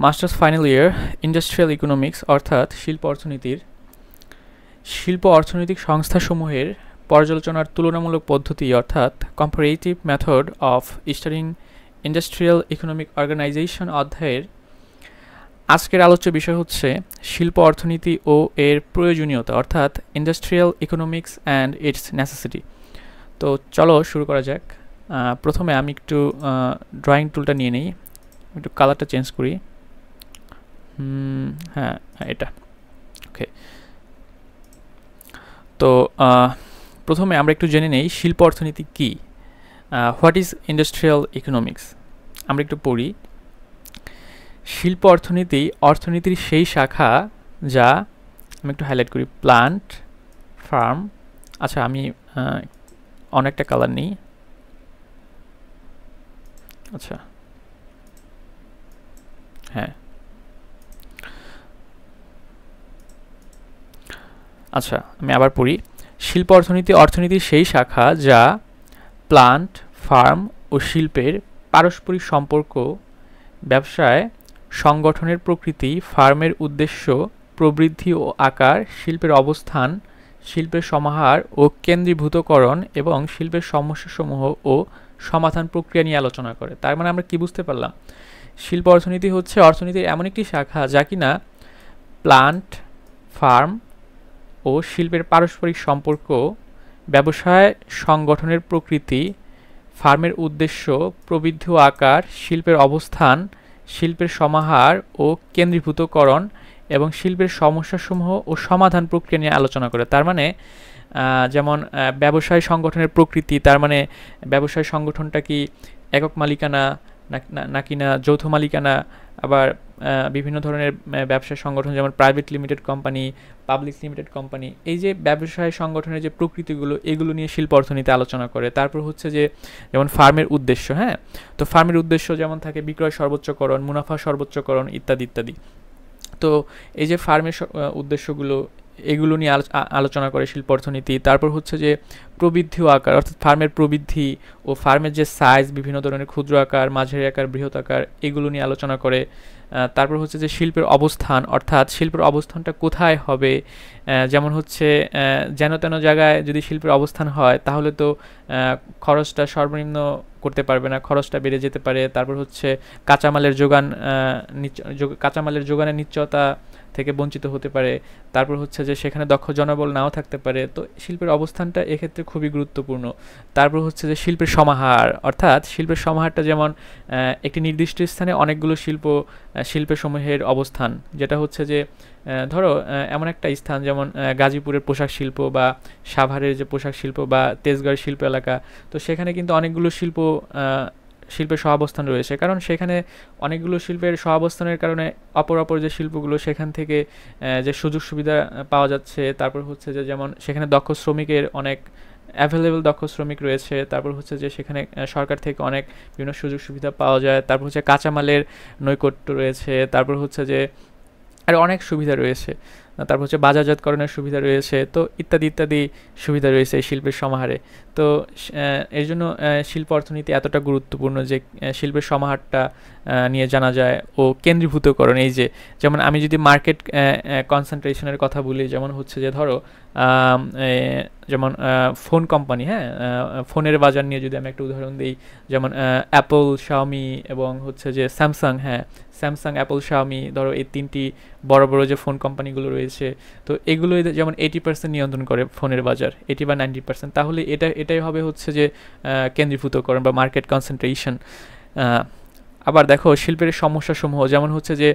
Masters final year industrial economics অর্থাৎ শিল্প অর্থনৈতিক সংস্থাসমূহের পর্যালোচনার তুলনামূলক পদ্ধতি অর্থাৎ comparative method of studying industrial economic organization অধ্যায়ের আজকের আলোচ্য বিষয় হচ্ছে শিল্প অর্থনীতি ও এর প্রয়োজনীয়তা অর্থাৎ industrial economics and it's necessity. তো চলো শুরু করা যাক। প্রথমে আমি একটু ড্রয়িং টুলটা নিয়ে নিই, একটু কালারটা চেঞ্জ করি। হ্যাঁ, এটা ওকে। তো প্রথমে আমরা একটু জেনে নেই শিল্প অর্থনীতি কী, হোয়াট ইজ ইন্ডাস্ট্রিয়াল ইকোনমিক্স। আমরা একটু পড়ি। শিল্প অর্থনীতি অর্থনীতির সেই শাখা যা, আমি একটু হাইলাইট করি, প্লান্ট, ফার্ম, আচ্ছা আমি অনেকটা কালার নিই, আচ্ছা হ্যাঁ আচ্ছা আমি আবার পড়ি। শিল্প অর্থনীতির সেই শাখা যা প্লান্ট, ফার্ম ও শিল্পের পারস্পরিক সম্পর্ক, ব্যবসায় সংগঠনের প্রকৃতি, ফার্মের উদ্দেশ্য, প্রবৃদ্ধি ও আকার, শিল্পের অবস্থান, শিল্পের সমাহার ও কেন্দ্রীভূতকরণ এবং শিল্পের সমস্যাসমূহ ও সমাধান প্রক্রিয়া নিয়ে আলোচনা করে। তার মানে আমরা কি বুঝতে পারলাম? শিল্প অর্থনীতি হচ্ছে অর্থনীতির এমন একটি শাখা যা কিনা প্লান্ট, ফার্ম ও শিল্পের পারস্পরিক সম্পর্ক, ব্যবসায় সংগঠনের প্রকৃতি, ফার্মের উদ্দেশ্য, প্রবৃদ্ধি ও আকার, শিল্পের অবস্থান, শিল্পের সমাহার ও কেন্দ্রীভূতকরণ এবং শিল্পের সমস্যাসমূহ ও সমাধান প্রক্রিয়া নিয়ে আলোচনা করে। তার মানে যেমন ব্যবসায় সংগঠনের প্রকৃতি, তার মানে ব্যবসায় সংগঠনটা কি একক মালিকানা নাকি না যৌথ মালিকানা, আবার বিভিন্ন ধরনের ব্যবসায় সংগঠন যেমন private limited company, public limited company, এই যে ব্যবসায় সংগঠনের যে প্রকৃতিগুলো এগুলো নিয়ে শিল্প অর্থনীতি আলোচনা করে। তারপর হচ্ছে যে যেমন ফার্মের উদ্দেশ্য, হ্যাঁ, তো ফার্মের উদ্দেশ্য যেমন থাকে বিক্রয় সর্বোচ্চকরণ, মুনাফা সর্বোচ্চকরণ ইত্যাদি ইত্যাদি। তো এই যে ফার্মের উদ্দেশ্যগুলো এগুলো নিয়ে আলোচনা করে শিল্প অর্থনীতি। তারপর হচ্ছে যে প্রবৃদ্ধি ও আকার অর্থাৎ ফার্মের প্রবৃদ্ধি ও ফার্মের যে সাইজ, বিভিন্ন ধরনের ক্ষুদ্র আকার, মাঝারি আকার, বৃহৎ আকার, এগুলো নিয়ে আলোচনা করে। তারপর হচ্ছে যে শিল্পের অবস্থান অর্থাৎ শিল্পের অবস্থানটা কোথায় হবে, যেমন হচ্ছে যেন তেন জায়গায় যদি শিল্পের অবস্থান হয় তাহলে তো খরচটা সর্বনিম্ন করতে পারবে না, খরচটা বেড়ে যেতে পারে। তারপর হচ্ছে কাঁচামালের যোগানের নিশ্চয়তা থেকে বঞ্চিত হতে পারে। তারপর হচ্ছে যে সেখানে দক্ষ জনবল নাও থাকতে পারে। তো শিল্পের অবস্থানটা এক্ষেত্রে খুবই গুরুত্বপূর্ণ। তারপর হচ্ছে যে শিল্পের সমাহার অর্থাৎ শিল্পের সমাহারটা যেমন একটি নির্দিষ্ট স্থানে অনেকগুলো শিল্পের সমূহের অবস্থান, যেটা হচ্ছে যে ধরো এমন একটা স্থান যেমন গাজীপুরের পোশাক শিল্প বা সাভারের যে পোশাক শিল্প বা তেজগাঁওয়ের শিল্প এলাকা, তো সেখানে কিন্তু অনেকগুলো শিল্পের সহাবস্থান রয়েছে, কারণ সেখানে অনেকগুলো শিল্পের সহাবস্থানের কারণে অপর যে শিল্পগুলো সেখান থেকে যে সুযোগ সুবিধা পাওয়া যাচ্ছে। তারপর হচ্ছে যে যেমন সেখানে দক্ষ শ্রমিকের অনেক অ্যাভেলেবল দক্ষ শ্রমিক রয়েছে। তারপর হচ্ছে যে সেখানে সরকার থেকে অনেক বিভিন্ন সুযোগ সুবিধা পাওয়া যায়। তারপর হচ্ছে কাঁচামালের নৈকট্য রয়েছে। তারপর হচ্ছে যে আর অনেক সুবিধা রয়েছে। তারপর হচ্ছে বাজারজাতকরণের সুবিধা রয়েছে। তো ইত্যাদি ইত্যাদি সুবিধা রয়েছে এই শিল্পের সমাহারে। তো এর জন্য শিল্প অর্থনীতি এতটা গুরুত্বপূর্ণ যে শিল্পের সমাহারটা নিয়ে জানা যায় ও কেন্দ্রীভূতকরণ। এই যে যেমন আমি যদি মার্কেট কনসেন্ট্রেশনের কথা বলি, যেমন হচ্ছে যে ধরো যেমন ফোন কোম্পানি, হ্যাঁ, ফোনের বাজার নিয়ে যদি আমি একটা উদাহরণ দিই, যেমন অ্যাপল, শাওমি এবং হচ্ছে যে স্যামসাং, হ্যাঁ, স্যামসাং, অ্যাপল, শাওমি, ধরো এই তিনটি বড় বড় যে ফোন কোম্পানিগুলো রয়েছে, তো এগুলোই যেমন 80% নিয়ন্ত্রণ করে ফোনের বাজার, 80 বা 90%। তাহলে এটাই হবে হচ্ছে যে কেন্দ্রীভূতকরণ বা মার্কেট কনসেন্ট্রেশন। আবার দেখো শিল্পের সমস্যাসমূহ, যেমন হচ্ছে যে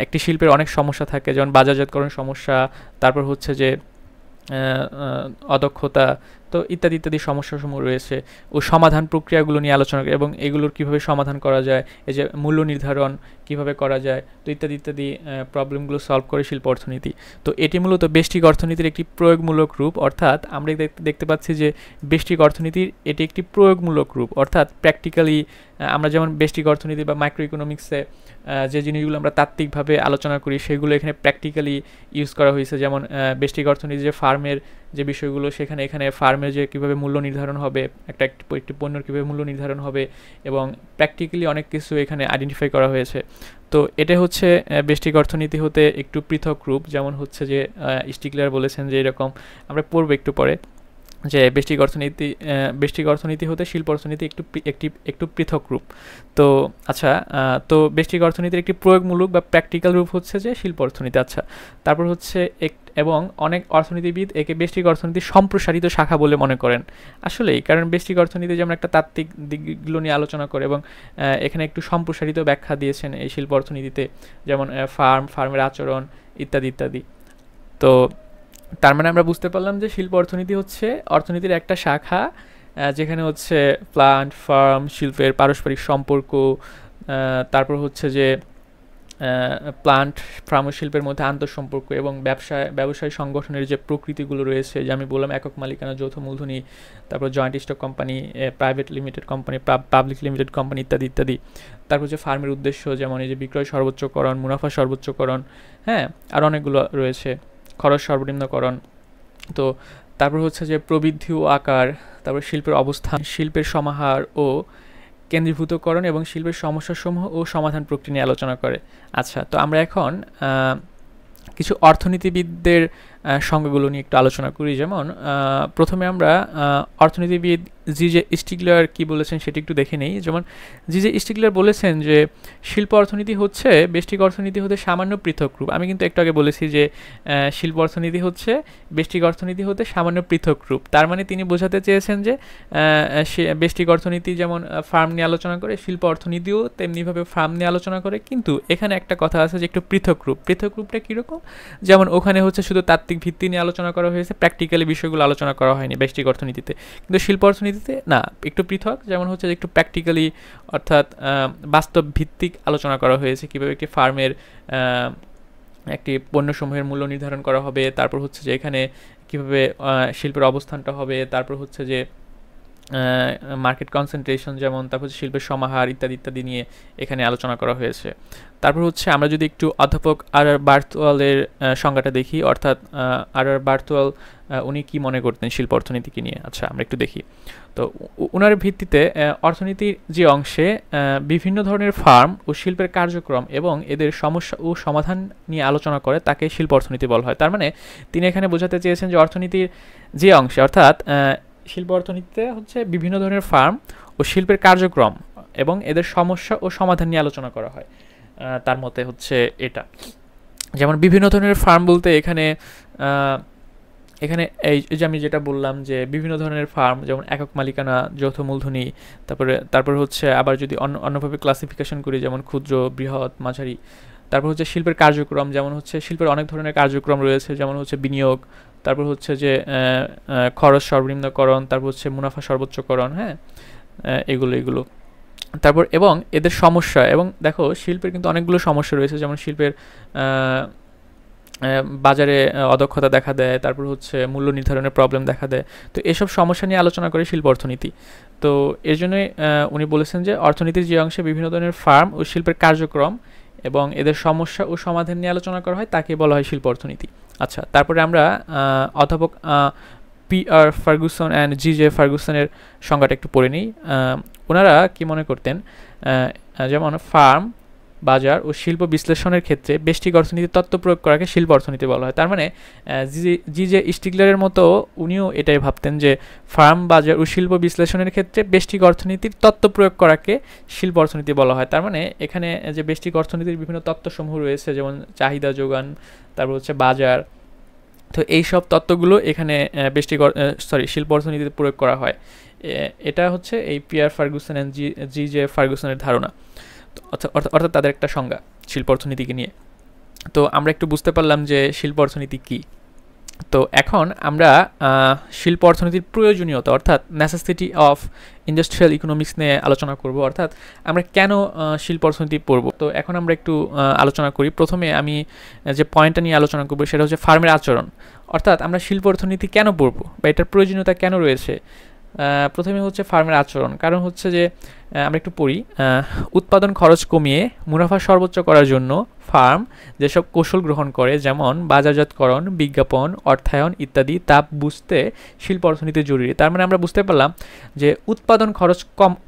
একটি শিল্পের অনেক সমস্যা থাকে, যেমন বাজারজাতকরণ সমস্যা, তারপর হচ্ছে যে অদক্ষতা, তো ইত্যাদি ইত্যাদি সমস্যাসমূহ রয়েছে ও সমাধান প্রক্রিয়াগুলো নিয়ে আলোচনা করে এবং এগুলোর কীভাবে সমাধান করা যায়, এই যে মূল্য নির্ধারণ কীভাবে করা যায়, তো ইত্যাদি ইত্যাদি প্রবলেমগুলো সলভ করে শিল্প অর্থনীতি। তো এটি মূলত ব্যষ্টিক অর্থনীতির একটি প্রয়োগমূলক রূপ, অর্থাৎ আমরা দেখতে পাচ্ছি যে ব্যষ্টিক অর্থনীতির এটি একটি প্রয়োগমূলক রূপ, অর্থাৎ প্র্যাকটিক্যালি আমরা যেমন ব্যষ্টিক অর্থনীতি বা মাইক্রো ইকোনমিক্সে যে জিনিসগুলো আমরা তাত্ত্বিকভাবে আলোচনা করি সেগুলো এখানে প্র্যাকটিক্যালি ইউজ করা হয়েছে। যেমন ব্যষ্টিক অর্থনীতি যে ফার্মের যে বিষয়গুলো সেখানে এখানে ফার্মে যে কীভাবে মূল্য নির্ধারণ হবে, একটি পণ্যের কীভাবে মূল্য নির্ধারণ হবে, এবং প্র্যাকটিক্যালি অনেক কিছু এখানে আইডেন্টিফাই করা হয়েছে। তো এটা হচ্ছে ব্যষ্টিক অর্থনীতি হতে একটু পৃথক রূপ। যেমন হচ্ছে যে স্টিগলার বলেছেন যে এরকম, আমরা পড়বো একটু পরে, যে ব্যষ্টিক অর্থনীতি হতে শিল্প অর্থনীতি একটু পৃথক রূপ। তো আচ্ছা, তো ব্যষ্টিক অর্থনীতির একটি প্রয়োগমূলক বা প্র্যাকটিক্যাল রূপ হচ্ছে যে শিল্প অর্থনীতি। আচ্ছা, তারপর হচ্ছে এবং অনেক অর্থনীতিবিদ একে ব্যষ্টিক অর্থনীতির সম্প্রসারিত শাখা বলে মনে করেন। আসলেই, কারণ ব্যষ্টিক অর্থনীতি যেমন একটা তাত্ত্বিক দিকগুলো নিয়ে আলোচনা করে, এবং এখানে একটু সম্প্রসারিত ব্যাখ্যা দিয়েছেন এই শিল্প অর্থনীতিতে, যেমন ফার্মের আচরণ ইত্যাদি ইত্যাদি। তো তার মানে আমরা বুঝতে পারলাম যে শিল্প অর্থনীতি হচ্ছে অর্থনীতির একটা শাখা, যেখানে হচ্ছে প্লান্ট, ফার্ম, শিল্পের পারস্পরিক সম্পর্ক, তারপর হচ্ছে যে প্লান্ট, ফার্ম ও শিল্পের মধ্যে আন্তঃসম্পর্ক, এবং ব্যবসায় সংগঠনের যে প্রকৃতিগুলো রয়েছে, যে আমি বললাম একক মালিকানা, যৌথ মূলধনী, তারপর joint stock company, private limited company, public limited company ইত্যাদি ইত্যাদি। তারপর হচ্ছে ফার্মের উদ্দেশ্য, যেমন এই যে বিক্রয় সর্বোচ্চকরণ, মুনাফা সর্বোচ্চকরণ, হ্যাঁ, আর অনেকগুলো রয়েছে, খরচ সর্বনিম্নকরণ। তো তারপর হচ্ছে যে প্রবৃদ্ধি ও আকার, তারপর শিল্পের অবস্থান, শিল্পের সমাহার ও কেন্দ্রীভূতকরণ, এবং শিল্পের সমস্যাসমূহ ও সমাধান প্রক্রিয়া নিয়ে আলোচনা করে। আচ্ছা, তো আমরা এখন কিছু অর্থনীতিবিদদের সংজ্ঞাগুলো নিয়ে একটু আলোচনা করি। যেমন প্রথমে আমরা অর্থনীতিবিদ জি.জে. স্টিগলার কি বলেছেন সেটি একটু দেখে নেই। যেমন জি.জে. স্টিগলার বলেছেন যে শিল্প অর্থনীতি হচ্ছে ব্যষ্টিক অর্থনীতি হতে সামান্য পৃথক রূপ। আমি কিন্তু একটু আগে বলেছি যে শিল্প অর্থনীতি হচ্ছে ব্যষ্টিক অর্থনীতি হতে সামান্য পৃথক রূপ। তার মানে তিনি বোঝাতে চেয়েছেন যে ব্যষ্টিক অর্থনীতি যেমন ফার্ম নিয়ে আলোচনা করে, শিল্প অর্থনীতিও তেমনিভাবে ফার্ম নিয়ে আলোচনা করে, কিন্তু এখানে একটা কথা আছে যে একটু পৃথক রূপ। পৃথক রূপটা কীরকম? যেমন ওখানে হচ্ছে শুধু তাত্ত্বিক ভিত্তি নিয়ে আলোচনা করা হয়েছে, প্র্যাকটিক্যালি বিষয়গুলো আলোচনা করা হয়নি ব্যষ্টিক অর্থনীতিতে, কিন্তু শিল্প অর্থনীতিতে না, একটু পৃথক। যেমন হচ্ছে একটু প্র্যাকটিক্যালি, অর্থাৎ বাস্তব ভিত্তিক আলোচনা করা হয়েছে, কীভাবে একটি ফার্মের একটি পণ্যসমূহের মূল্য নির্ধারণ করা হবে, তারপর হচ্ছে যে এখানে কীভাবে শিল্পের অবস্থানটা হবে, তারপর হচ্ছে যে মার্কেট কনসেন্ট্রেশন, যেমন তারপর হচ্ছে শিল্পের সমাহার ইত্যাদি ইত্যাদি নিয়ে এখানে আলোচনা করা হয়েছে। তারপর হচ্ছে আমরা যদি একটু অধ্যাপক আর.আর. বার্থওয়ালের সংজ্ঞাটা দেখি, অর্থাৎ আর.আর. বার্থওয়াল উনি কি মনে করতেন শিল্প অর্থনীতিকে নিয়ে। আচ্ছা, আমরা একটু দেখি। তো ওনার ভিত্তিতে অর্থনীতির যে অংশে বিভিন্ন ধরনের ফার্ম ও শিল্পের কার্যক্রম এবং এদের সমস্যা ও সমাধান নিয়ে আলোচনা করে তাকে শিল্প অর্থনীতি বলা হয়। তার মানে তিনি এখানে বোঝাতে চেয়েছেন যে অর্থনীতির যে অংশে, অর্থাৎ শিল্প অর্থনীতিতে হচ্ছে বিভিন্ন ধরনের ফার্ম ও শিল্পের কার্যক্রম এবং এদের সমস্যা ও সমাধান নিয়ে আলোচনা করা হয়। তার মতে হচ্ছে এটা, যেমন বিভিন্ন ধরনের ফার্ম বলতে এখানে এই যে আমি যেটা বললাম যে বিভিন্ন ধরনের ফার্ম, যেমন একক মালিকানা, যৌথ মূলধনী, তারপরে হচ্ছে আবার যদি অন্যভাবে ক্লাসিফিকেশন করি, যেমন ক্ষুদ্র, বৃহৎ, মাঝারি। তারপর হচ্ছে শিল্পের কার্যক্রম, যেমন হচ্ছে শিল্পের অনেক ধরনের কার্যক্রম রয়েছে, যেমন হচ্ছে বিনিয়োগ, তারপর হচ্ছে যে খরচ সর্বনিম্নকরণ, তারপর হচ্ছে মুনাফা সর্বোচ্চকরণ, হ্যাঁ, এগুলো। তারপর এবং এদের সমস্যা, এবং দেখো শিল্পের কিন্তু অনেকগুলো সমস্যা রয়েছে, যেমন শিল্পের বাজারে অদক্ষতা দেখা দেয়, তারপর হচ্ছে মূল্য নির্ধারণের প্রবলেম দেখা দেয়। তো এসব সমস্যা নিয়ে আলোচনা করে শিল্প অর্থনীতি। তো এর জন্যই উনি বলেছেন যে অর্থনীতির যে অংশে বিভিন্ন ধরনের ফার্ম ও শিল্পের কার্যক্রম এবং এদের সমস্যা ও সমাধান নিয়ে আলোচনা করা হয় তাকে বলা হয় শিল্প অর্থনীতি। আচ্ছা, তারপরে আমরা অধ্যাপক পি.আর. Ferguson and জি.জে. ফার্গুসনের সংজ্ঞাটা একটু পড়ে নিই। ওনারা কি মনে করতেন, যেমন ফার্ম, বাজার ও শিল্প বিশ্লেষণের ক্ষেত্রে ব্যষ্টিক অর্থনীতির তত্ত্ব প্রয়োগ করাকে শিল্প অর্থনীতি বলা হয়। তার মানে জি.জে. স্টিগলারের মতো উনিও এটাই ভাবতেন যে ফার্ম, বাজার ও শিল্প বিশ্লেষণের ক্ষেত্রে ব্যষ্টিক অর্থনীতির তত্ত্ব প্রয়োগ করাকে শিল্প অর্থনীতি বলা হয়। তার মানে এখানে যে ব্যষ্টিক অর্থনীতির বিভিন্ন তত্ত্বসমূহ রয়েছে, যেমন চাহিদা, যোগান, তারপর হচ্ছে বাজার, তো এই সব তত্ত্বগুলো এখানে শিল্প অর্থনীতিতে প্রয়োগ করা হয়। এটা হচ্ছে এই পি.আর. Ferguson and জি.জে. ফার্গুসনের ধারণা, অর্থাৎ তাদের একটা সংজ্ঞা শিল্প অর্থনীতিকে নিয়ে। তো আমরা একটু বুঝতে পারলাম যে শিল্প অর্থনীতি কী। তো এখন আমরা শিল্প অর্থনীতির প্রয়োজনীয়তা, অর্থাৎ নেসেসিটি অফ ইন্ডাস্ট্রিয়াল ইকোনমিক্স নিয়ে আলোচনা করব, অর্থাৎ আমরা কেন শিল্প অর্থনীতি পড়ব। তো এখন আমরা একটু আলোচনা করি। প্রথমে আমি যে পয়েন্টটা নিয়ে আলোচনা করব সেটা হচ্ছে ফার্মের আচরণ, অর্থাৎ আমরা শিল্প অর্থনীতি কেন পড়ব বা এটার প্রয়োজনীয়তা কেন রয়েছে। প্রথমে হচ্ছে ফার্মের আচরণ, কারণ হচ্ছে যে আমরা একটু পড়ি। উৎপাদন খরচ কমিয়ে মুনাফা সর্বোচ্চ করার জন্য ফার্ম যেসব কৌশল গ্রহণ করে, যেমন বাজারজাতকরণ, বিজ্ঞাপন, অর্থায়ন ইত্যাদি, তা বুঝতে শিল্প অর্থনীতি জরুরি। তার মানে আমরা বুঝতে পারলাম যে উৎপাদন খরচ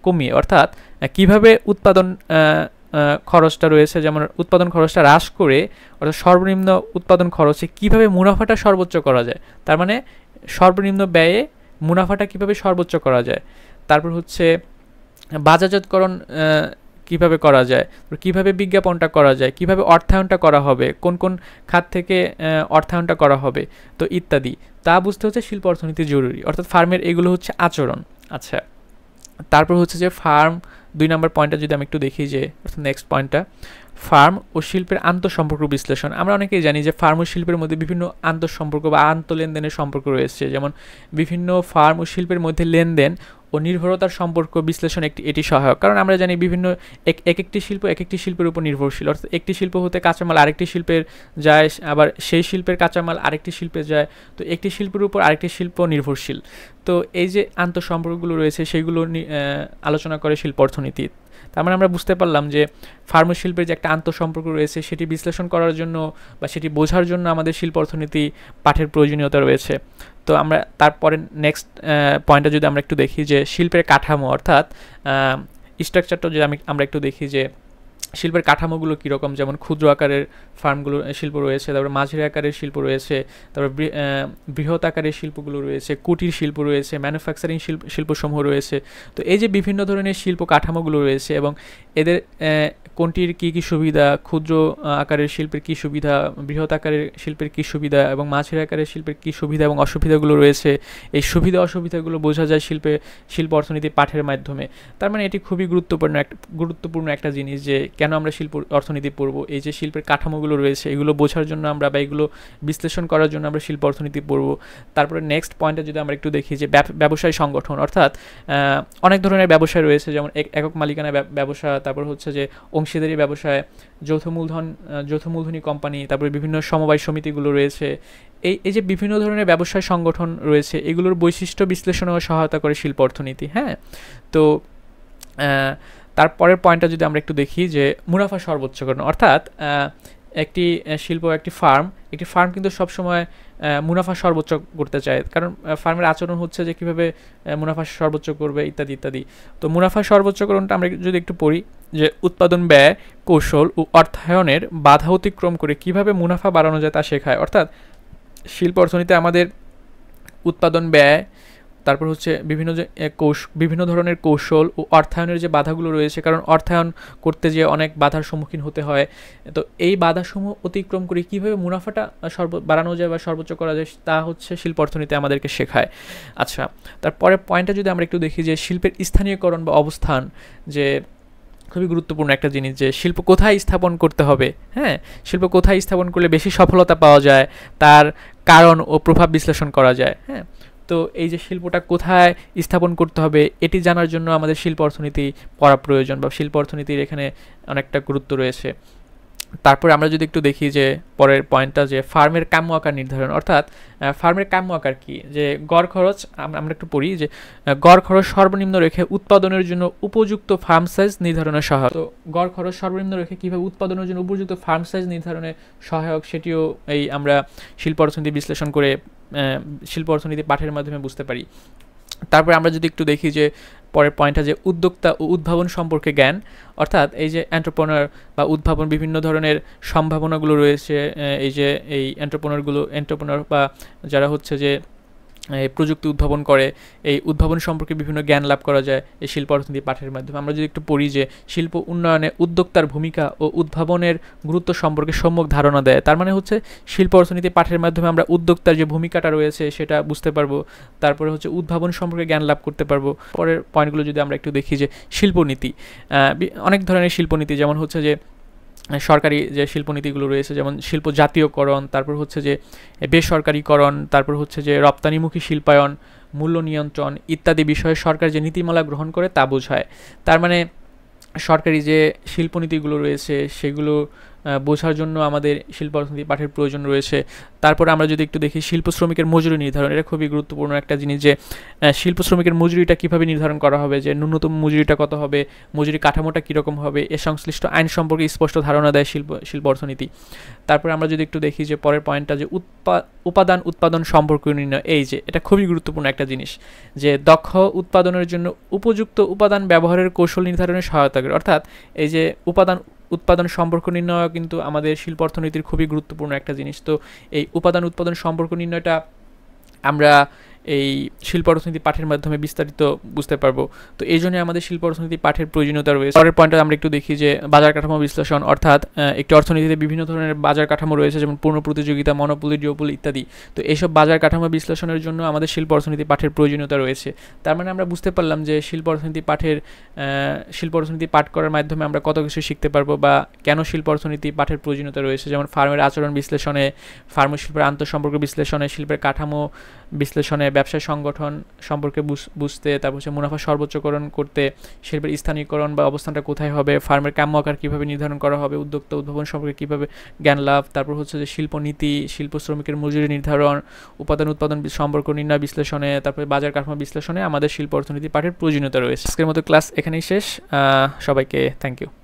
কমিয়ে, অর্থাৎ কিভাবে উৎপাদন খরচটা রয়েছে, যেমন উৎপাদন খরচটা হ্রাস করে, অর্থাৎ সর্বনিম্ন উৎপাদন খরচে কিভাবে মুনাফাটা সর্বোচ্চ করা যায়। তার মানে সর্বনিম্ন ব্যয়ে মুনাফাটা কিভাবে সর্বোচ্চ করা যায়। তারপর হচ্ছে বাজারজাতকরণ কিভাবে করা যায়, কিভাবে বিজ্ঞাপনটা করা যায়, কিভাবে অর্থায়নটা করা হবে, কোন কোন খাত থেকে অর্থায়নটা করা হবে, তো ইত্যাদি, তা বুঝতে হচ্ছে শিল্প অর্থনীতি জরুরি। অর্থাৎ ফার্মের এগুলো হচ্ছে আচরণ। আচ্ছা, তারপর হচ্ছে যে ফার্ম 2 নম্বর পয়েন্টটা যদি আমি একটু দেখি, যে অর্থাৎ নেক্সট পয়েন্টটা, ফার্ম ও শিল্পের আন্তঃসম্পর্ক বিশ্লেষণ। আমরা অনেকেই জানি যে ফার্ম ও শিল্পের মধ্যে বিভিন্ন আন্তঃসম্পর্ক বা আন্তঃলেনদেনের সম্পর্ক রয়েছে, যেমন বিভিন্ন ফার্ম ও শিল্পের মধ্যে লেনদেন ও নির্ভরতার সম্পর্ক বিশ্লেষণ এটি সহায়ক। কারণ আমরা জানি বিভিন্ন একটি শিল্প একটি শিল্পের উপর নির্ভরশীল, অর্থাৎ একটি শিল্প হতে কাঁচামাল আরেকটি শিল্পের যায়, আবার সেই শিল্পের কাঁচামাল আরেকটি শিল্পে যায়, তো একটি শিল্পের উপর আরেকটি শিল্প নির্ভরশীল। তো এই যে আন্তঃসম্পর্কগুলো রয়েছে সেগুলো আলোচনা করে শিল্প অর্থনীতি। তার মানে আমরা বুঝতে পারলাম যে ফার্ম শিল্পের যে একটা আন্তঃসম্পর্ক রয়েছে সেটি বিশ্লেষণ করার জন্য বা সেটি বোঝার জন্য আমাদের শিল্প অর্থনীতি পাঠের প্রয়োজনীয়তা রয়েছে। তো আমরা তারপরে নেক্সট পয়েন্টটা যদি আমরা একটু দেখি, যে শিল্পের কাঠামো, অর্থাৎ স্ট্রাকচারটা যদি আমরা একটু দেখি, যে শিল্পের কাঠামোগুলো কীরকম, যেমন ক্ষুদ্র আকারের ফার্মগুলো শিল্প রয়েছে, তারপরে মাঝারি আকারের শিল্প রয়েছে, তারপরে বৃহৎ আকারের শিল্পগুলো রয়েছে, কুটির শিল্প রয়েছে, ম্যানুফ্যাকচারিং শিল্পসমূহ রয়েছে। তো এই যে বিভিন্ন ধরনের শিল্প কাঠামোগুলো রয়েছে এবং এদের কোনটির কী কী সুবিধা, ক্ষুদ্র আকারের শিল্পের কী সুবিধা, বৃহৎ আকারের শিল্পের কী সুবিধা এবং মাঝারি আকারের শিল্পের কী সুবিধা এবং অসুবিধাগুলো রয়েছে, এই সুবিধা অসুবিধাগুলো বোঝা যায় শিল্প অর্থনীতি পাঠের মাধ্যমে। তার মানে এটি খুবই গুরুত্বপূর্ণ একটা জিনিস, যে কেন আমরা শিল্প অর্থনীতি পড়ব। এই যে শিল্পের কাঠামোগুলো রয়েছে এগুলো বোঝার জন্য আমরা, বা এগুলো বিশ্লেষণ করার জন্য আমরা শিল্প অর্থনীতি পড়ব। তারপরে নেক্সট পয়েন্টে যদি আমরা একটু দেখি, যে ব্যবসায়ী সংগঠন, অর্থাৎ অনেক ধরনের ব্যবসায় রয়েছে, যেমন একক মালিকানা ব্যবসা, তারপর হচ্ছে যে অংশীদারি ব্যবসায়, যৌথ মূলধনী কোম্পানি, তারপরে বিভিন্ন সমবায় সমিতিগুলো রয়েছে। এই যে বিভিন্ন ধরনের ব্যবসায় সংগঠন রয়েছে এগুলোর বৈশিষ্ট্য বিশ্লেষণেও সহায়তা করে শিল্প অর্থনীতি। হ্যাঁ, তো তারপরের পয়েন্টটা যদি আমরা একটু দেখি, যে মুনাফা সর্বোচ্চকরণ, অর্থাৎ একটি শিল্প একটি ফার্ম কিন্তু সবসময় মুনাফা সর্বোচ্চ করতে চায়, কারণ ফার্মের আচরণ হচ্ছে যে কীভাবে মুনাফা সর্বোচ্চ করবে ইত্যাদি ইত্যাদি। তো মুনাফা সর্বোচ্চকরণটা আমরা যদি একটু পড়ি, যে উৎপাদন ব্যয়, কৌশল ও অর্থায়নের বাধা অতিক্রম করে কিভাবে মুনাফা বাড়ানো যায় তা শেখায়। অর্থাৎ শিল্প অর্থনীতি আমাদের উৎপাদন ব্যয়, তারপর হচ্ছে বিভিন্ন ধরনের কৌশল ও অর্থায়নের যে বাধাগুলো রয়েছে, কারণ অর্থায়ন করতে যে অনেক বাধার সম্মুখীন হতে হয়, তো এই বাধাসমূহ অতিক্রম করে কীভাবে মুনাফাটা বাড়ানো যায় বা সর্বোচ্চ করা যায় তা হচ্ছে শিল্প অর্থনীতি আমাদেরকে শেখায়। আচ্ছা, তারপরে পয়েন্টটা যদি আমরা একটু দেখি, যে শিল্পের স্থানীয়করণ বা অবস্থান, যে খুবই গুরুত্বপূর্ণ একটা জিনিস, যে শিল্প কোথায় স্থাপন করতে হবে। হ্যাঁ, শিল্প কোথায় স্থাপন করলে বেশি সফলতা পাওয়া যায়, তার কারণ ও প্রভাব বিশ্লেষণ করা যায়। হ্যাঁ, তো এই যে শিল্পটা কোথায় স্থাপন করতে হবে এটি জানার জন্য আমাদের শিল্প অর্থনীতি পড়া প্রয়োজন, বা শিল্প অর্থনীতির এখানে অনেকটা গুরুত্ব রয়েছে। তারপরে আমরা যদি একটু দেখি, যে পরের পয়েন্টটা, যে ফার্মের কাম্য আকার নির্ধারণ, অর্থাৎ ফার্মের কাম্য আকার কি, যে গড় খরচ, আমরা একটু পড়ি, যে গড় খরচ সর্বনিম্ন রেখে উৎপাদনের জন্য উপযুক্ত ফার্ম সাইজ নির্ধারণে সহায়ক। তো গড় খরচ সর্বনিম্ন রেখে কীভাবে উৎপাদনের জন্য উপযুক্ত ফার্ম সাইজ নির্ধারণে সহায়ক, সেটিও এই আমরা শিল্প অর্থনীতি বিশ্লেষণ করে শিল্প অর্থনীতি পাঠের মাধ্যমে বুঝতে পারি। তারপরে আমরা যদি একটু দেখি, যে পরের পয়েন্টটা, যে উদ্যোক্তা ও উদ্ভাবন সম্পর্কে জ্ঞান, অর্থাৎ এই যে এন্টারপ্রেনার বা উদ্ভাবন, বিভিন্ন ধরনের সম্ভাবনাগুলো রয়েছে, এই এন্টারপ্রেনার বা যারা হচ্ছে যে প্রযুক্তি উদ্ভাবন করে, এই উদ্ভাবন সম্পর্কে বিভিন্ন জ্ঞান লাভ করা যায় এই শিল্প অর্থনীতি পাঠের মাধ্যমে। আমরা যদি একটু পড়ি, যে শিল্প উন্নয়নে উদ্যোক্তার ভূমিকা ও উদ্ভাবনের গুরুত্ব সম্পর্কে সম্যক ধারণা দেয়। তার মানে হচ্ছে শিল্প অর্থনীতি পাঠের মাধ্যমে আমরা উদ্যোক্তার যে ভূমিকাটা রয়েছে সেটা বুঝতে পারবো, তারপরে হচ্ছে উদ্ভাবন সম্পর্কে জ্ঞান লাভ করতে পারবো। পরের পয়েন্টগুলো যদি আমরা একটু দেখি, যে শিল্পনীতি, অনেক ধরনের শিল্পনীতি, যেমন হচ্ছে যে সরকারি যে শিল্পনীতিগুলো রয়েছে, যেমন শিল্প জাতীয়করণ, তারপর হচ্ছে যে বেসরকারীকরণ, তারপর হচ্ছে যে রপ্তানিমুখী শিল্পায়ন, মূল্য নিয়ন্ত্রণ ইত্যাদি বিষয়ে সরকার যে নীতিমালা গ্রহণ করে তা বোঝায়। তার মানে সরকারি যে শিল্পনীতিগুলো রয়েছে সেগুলো বোঝার জন্য আমাদের শিল্প অর্থনীতি পাঠের প্রয়োজন রয়েছে। তারপরে আমরা যদি একটু দেখি শিল্প শ্রমিকের মজুরি নির্ধারণ, এটা খুবই গুরুত্বপূর্ণ একটা জিনিস যে শিল্প শ্রমিকের মজুরিটা কীভাবে নির্ধারণ করা হবে, যে ন্যূনতম মজুরিটা কত হবে, মজুরি কাঠামোটা কীরকম হবে, এ সংশ্লিষ্ট আইন সম্পর্কে স্পষ্ট ধারণা দেয় শিল্প অর্থনীতি। তারপরে আমরা যদি একটু দেখি যে পরের পয়েন্টটা যে উপাদান উৎপাদন সম্পর্ক নির্ণয়, এই যে এটা খুবই গুরুত্বপূর্ণ একটা জিনিস যে দক্ষ উৎপাদনের জন্য উপযুক্ত উপাদান ব্যবহারের কৌশল নির্ধারণে সহায়তা করে। অর্থাৎ এই যে উপাদান উৎপাদন সম্পর্ক নির্ণয় কিন্তু আমাদের শিল্প অর্থনীতির খুবই গুরুত্বপূর্ণ একটা জিনিস। তো এই উপাদান উৎপাদন সম্পর্ক নির্ণয়টা আমরা এই শিল্প অর্থনীতি পাঠের মাধ্যমে বিস্তারিত বুঝতে পারবো। তো এই জন্য আমাদের শিল্প অর্থনীতি পাঠের প্রয়োজনীয়তা রয়েছে। পরের পয়েন্টে আমরা একটু দেখি যে বাজার কাঠামো বিশ্লেষণ, অর্থাৎ একটি অর্থনীতিতে বিভিন্ন ধরনের বাজার কাঠামো রয়েছে, যেমন পূর্ণ প্রতিযোগিতা, মনোপলি, ডিওপলি ইত্যাদি। তো এইসব বাজার কাঠামো বিশ্লেষণের জন্য আমাদের শিল্প অর্থনীতি পাঠের প্রয়োজনীয়তা রয়েছে। তার মানে আমরা বুঝতে পারলাম যে শিল্প অর্থনীতি পাঠ করার মাধ্যমে আমরা কত কিছু শিখতে পারবো বা কেন শিল্প অর্থনীতি পাঠের প্রয়োজনীয়তা রয়েছে, যেমন ফার্মের আচরণ বিশ্লেষণে, ফার্ম শিল্পের আন্তঃসম্পর্ক বিশ্লেষণে, শিল্পের কাঠামো বিশ্লেষণে, ব্যবসায় সংগঠন সম্পর্কে বুঝতে, তারপর হচ্ছে মুনাফা সর্বোচ্চকরণ করতে, শিল্পের স্থানীয়করণ বা অবস্থানটা কোথায় হবে, ফার্মের কাম্য আকার কীভাবে নির্ধারণ করা হবে, উদ্যোক্তা উদ্ভাবন সম্পর্কে কীভাবে জ্ঞান লাভ, তারপর হচ্ছে যে শিল্প নীতি, শিল্প শ্রমিকের মজুরি নির্ধারণ, উপাদান উৎপাদন সম্পর্ক নির্ণয় বিশ্লেষণে, তারপরে বাজার কাঠামো বিশ্লেষণে আমাদের শিল্প অর্থনীতি পাঠের প্রয়োজনীয়তা রয়েছে। আজকের মতো ক্লাস এখানেই শেষ। সবাইকে থ্যাংক ইউ।